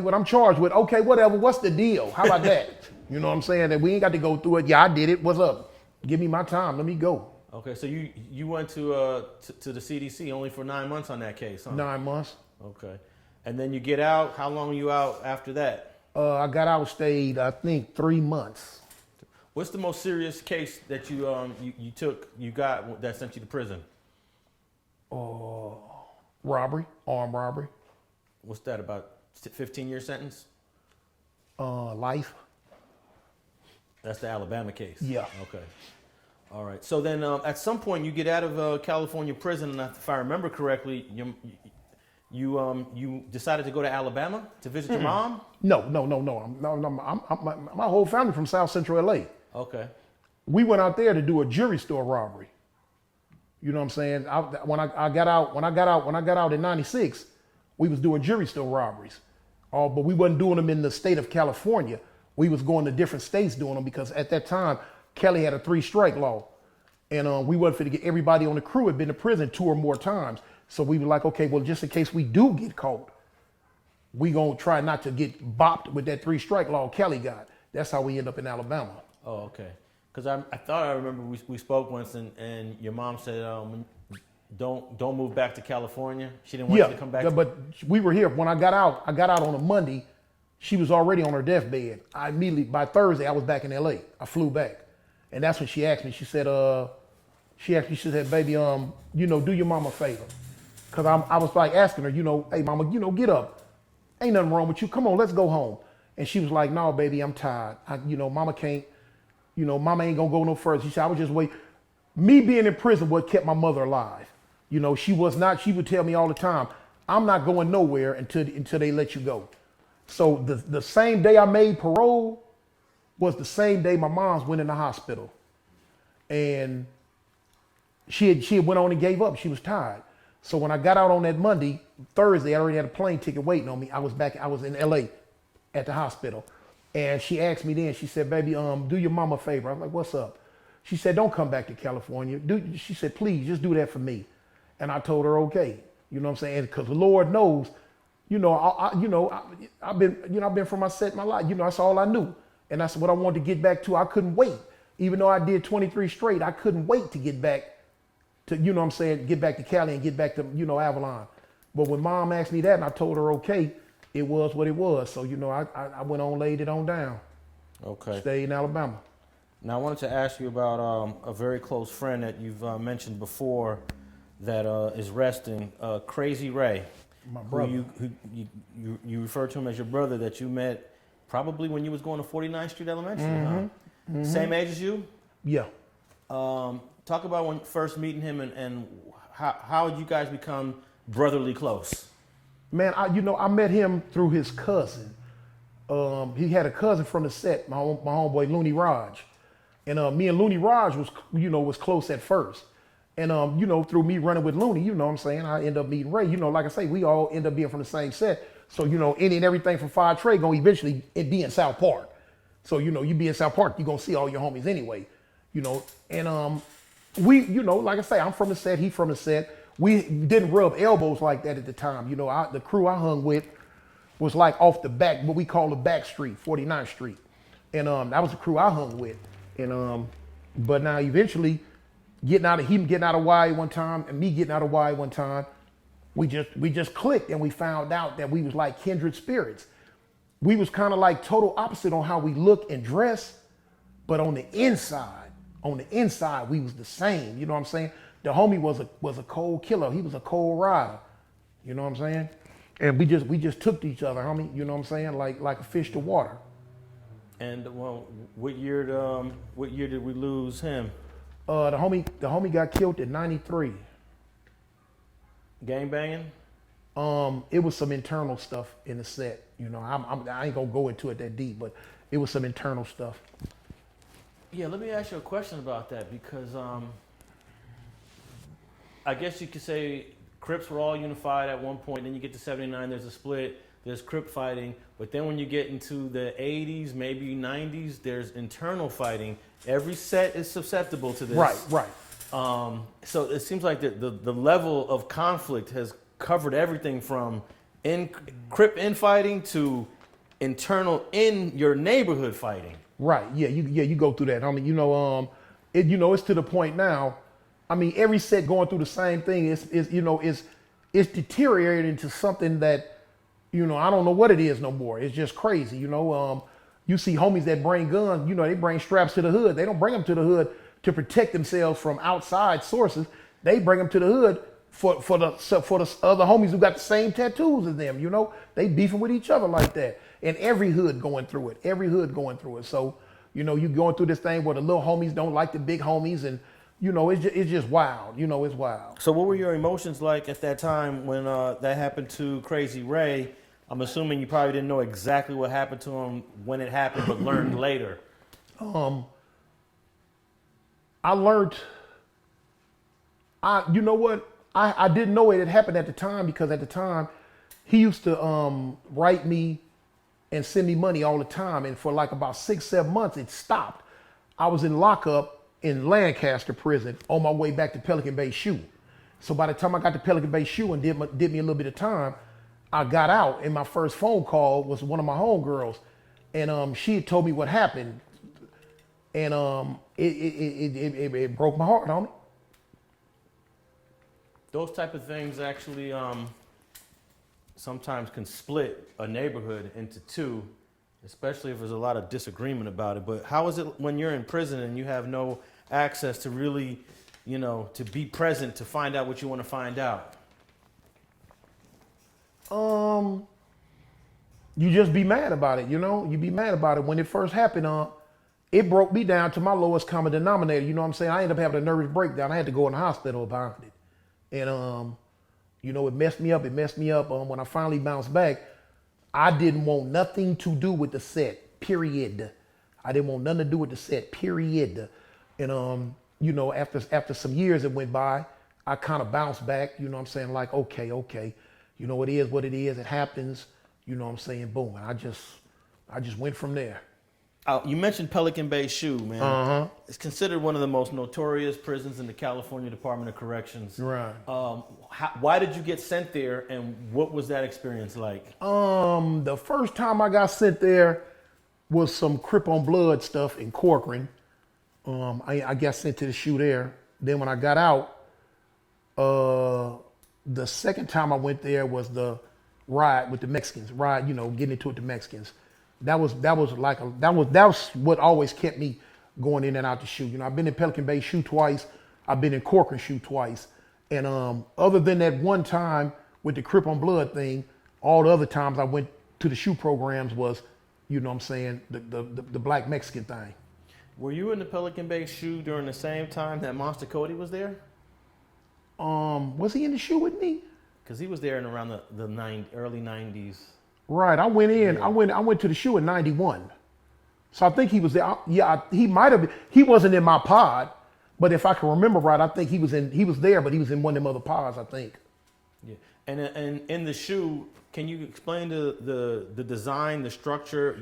what I'm charged with. Okay, whatever. What's the deal? How about that? You know what I'm saying? That we ain't got to go through it. Yeah, I did it. What's up? Give me my time. Let me go. Okay, so you went to the CDC only for 9 months on that case, huh? 9 months. Okay, and then you get out. How long were you out after that? I got out, stayed, I think, 3 months. What's the most serious case that you got that sent you to prison? Robbery, armed robbery. What's that, about 15-year sentence? Life. That's the Alabama case? Yeah. Okay. All right. So then at some point you get out of California prison, and if I remember correctly, you decided to go to Alabama to visit your mom? No. My whole family from South Central LA. Okay. We went out there to do a jewelry store robbery. You know what I'm saying? When I got out in '96, we was doing jewelry store robberies. But we wasn't doing them in the state of California. We was going to different states doing them because at that time, Kelly had a 3-strike law. And we wasn't fit to get everybody on the crew had been to prison 2 or more times. So we were like, okay, well, just in case we do get caught, we gonna try not to get bopped with that 3-strike law Kelly got. That's how we end up in Alabama. Oh, okay. Because I thought I remember we spoke once, and your mom said, don't move back to California. She didn't want you to come back. Yeah, but we were here. When I got out on a Monday. She was already on her deathbed. I immediately, by Thursday, I was back in LA. I flew back. And that's when she asked me, she said, baby, do your mama a favor. Cause I was like asking her, hey mama, get up. Ain't nothing wrong with you. Come on, let's go home. And she was like, no, baby, I'm tired. Mama can't, mama ain't gonna go no further. She said, I was just wait. Me being in prison what kept my mother alive. She would tell me all the time, I'm not going nowhere until they let you go. So the same day I made parole was the same day my mom's went in the hospital. And she had went on and gave up. She was tired. So when I got out on that Monday, Thursday, I already had a plane ticket waiting on me. I was in LA at the hospital. And she asked me then, she said, baby, do your mama a favor. I was like, what's up? She said, don't come back to California. She said, please, just do that for me. And I told her, okay. You know what I'm saying? Because the Lord knows, I've been from my set my life. That's all I knew. And that's what I wanted to get back to. I couldn't wait. Even though I did 23 straight, I couldn't wait to get back to, get back to Cali and get back to, Avalon. But when mom asked me that and I told her, okay, it was what it was. So, I went on, laid it on down. Okay. Stayed in Alabama. Now I wanted to ask you about a very close friend that you've mentioned before that is resting, Crazy Ray. My brother. Who you refer to him as your brother that you met probably when you was going to 49th Street Elementary, huh? Mm-hmm. Same age as you? Yeah. Talk about when first meeting him and how you guys become brotherly close. Man, I met him through his cousin. He had a cousin from the set, my homeboy Looney Raj. And me and Looney Raj was close at first. And, through me running with Looney, you know what I'm saying, I end up meeting Ray. Like I say, we all end up being from the same set. So, any and everything from Five Trey going to eventually be in South Park. So, you be in South Park, you're going to see all your homies anyway. And we, like I say, I'm from the set, he from the set. We didn't rub elbows like that at the time. The crew I hung with was like off the back, what we call the back street, 49th Street. And that was the crew I hung with. And but now eventually, him getting out of YA one time and me getting out of YA one time, we just clicked and we found out that we was like kindred spirits. We was kind of like total opposite on how we look and dress, but on the inside, we was the same. You know what I'm saying? The homie was a cold killer. He was a cold rider. You know what I'm saying? And we just took to each other, homie. You know what I'm saying? Like a fish to water. And what year did we lose him? The homie got killed in '93. Gang banging? It was some internal stuff in the set. I ain't gonna go into it that deep, but it was some internal stuff. Yeah, let me ask you a question about that because I guess you could say Crips were all unified at one point. Then you get to '79, there's a split. There's Crip fighting, but then when you get into the 80s, maybe 90s, there's internal fighting. Every set is susceptible to this. Right. So it seems like the level of conflict has covered everything from in Crip infighting to internal in your neighborhood fighting. Right. Yeah. You go through that. I mean, it's to the point now. I mean, every set going through the same thing. It's deteriorating into something that, I don't know what it is no more. It's just crazy. You see homies that bring guns. They bring straps to the hood. They don't bring them to the hood to protect themselves from outside sources. They bring them to the hood for the other homies who got the same tattoos as them. They beefing with each other like that. And every hood going through it. So, you going through this thing where the little homies don't like the big homies, and it's just wild. It's wild. So what were your emotions like at that time when that happened to Crazy Ray? I'm assuming you probably didn't know exactly what happened to him when it happened, but learned later. I learned. I didn't know it had happened at the time, because at the time he used to write me and send me money all the time. And for like about 6-7 months, it stopped. I was in lockup in Lancaster prison on my way back to Pelican Bay SHU. So by the time I got to Pelican Bay SHU and did me a little bit of time, I got out, and my first phone call was one of my homegirls, and she had told me what happened, and it broke my heart, homie. Those type of things actually sometimes can split a neighborhood into two, especially if there's a lot of disagreement about it. But how is it when you're in prison and you have no access to really, to be present to find out what you want to find out? You just be mad about it, You be mad about it. When it first happened, it broke me down to my lowest common denominator. You know what I'm saying? I ended up having a nervous breakdown. I had to go in the hospital about it. And, it messed me up. When I finally bounced back, I didn't want nothing to do with the set, period. I didn't want nothing to do with the set, period. And, after some years that went by, I kind of bounced back, like, okay. It is what it is. It happens. Boom. And I just went from there. You mentioned Pelican Bay SHU, man. Uh-huh. It's considered one of the most notorious prisons in the California Department of Corrections. Right. Why did you get sent there, and what was that experience like? The first time I got sent there was some Crip on Blood stuff in Corcoran. I got sent to the SHU there. Then when I got out, the second time I went there was the ride with the Mexicans. Getting into it with the Mexicans. That was what always kept me going in and out the SHU. I've been in Pelican Bay SHU twice. I've been in Corcoran SHU twice. And other than that one time with the Crip on Blood thing, all the other times I went to the SHU programs was, the black Mexican thing. Were you in the Pelican Bay SHU during the same time that Monster Cody was there? Was he in the SHU with me? Because he was there in around the early 90s. Right, I went in. Yeah. I went to the SHU in '91, so I think he was there. He might have been. He wasn't in my pod, but if I can remember right, I think he was there, but he was in one of them other pods, I think. Yeah, and in the SHU, can you explain the design, the structure?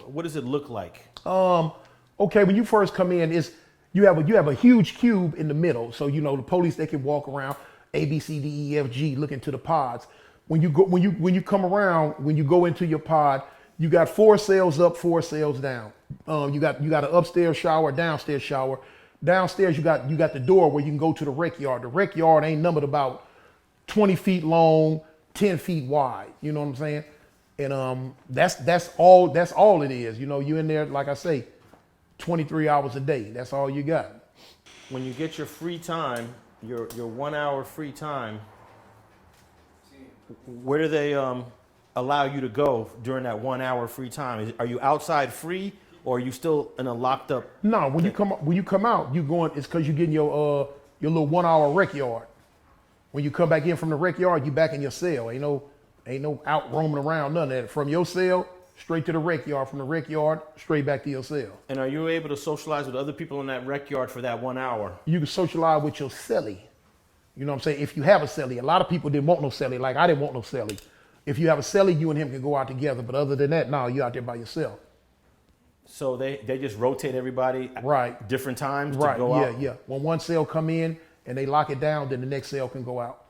What does it look like? Okay, when you first come in, you have a huge cube in the middle, so the police, they can walk around A, B, C, D, E, F, G, look into the pods. When you come around, when you go into your pod, you got 4 cells up, 4 cells down. You got an upstairs shower, downstairs shower. Downstairs you got the door where you can go to the rec yard. The rec yard ain't numbered about 20 feet long, 10 feet wide. You know what I'm saying? And that's all it is. You in there, like I say, 23 hours a day. That's all you got. When you get your free time, your 1 hour free time, where do they allow you to go during that 1 hour free time? Are you outside free, or are you still in a locked up? No, when you come out, you going. It's because you're getting your little 1 hour rec yard. When you come back in from the rec yard, you back in your cell. Ain't no out roaming around, none of that. From your cell straight to the rec yard. From the rec yard straight back to your cell. And are you able to socialize with other people in that rec yard for that 1 hour? You can socialize with your cellie. You know what I'm saying? If you have a cellie. A lot of people didn't want no cellie. Like I didn't want no cellie. If you have a cellie, you and him can go out together. But other than that, no, you out there by yourself. So they just rotate everybody right different times right. to go out? Yeah. When one cell come in and they lock it down, then the next cell can go out.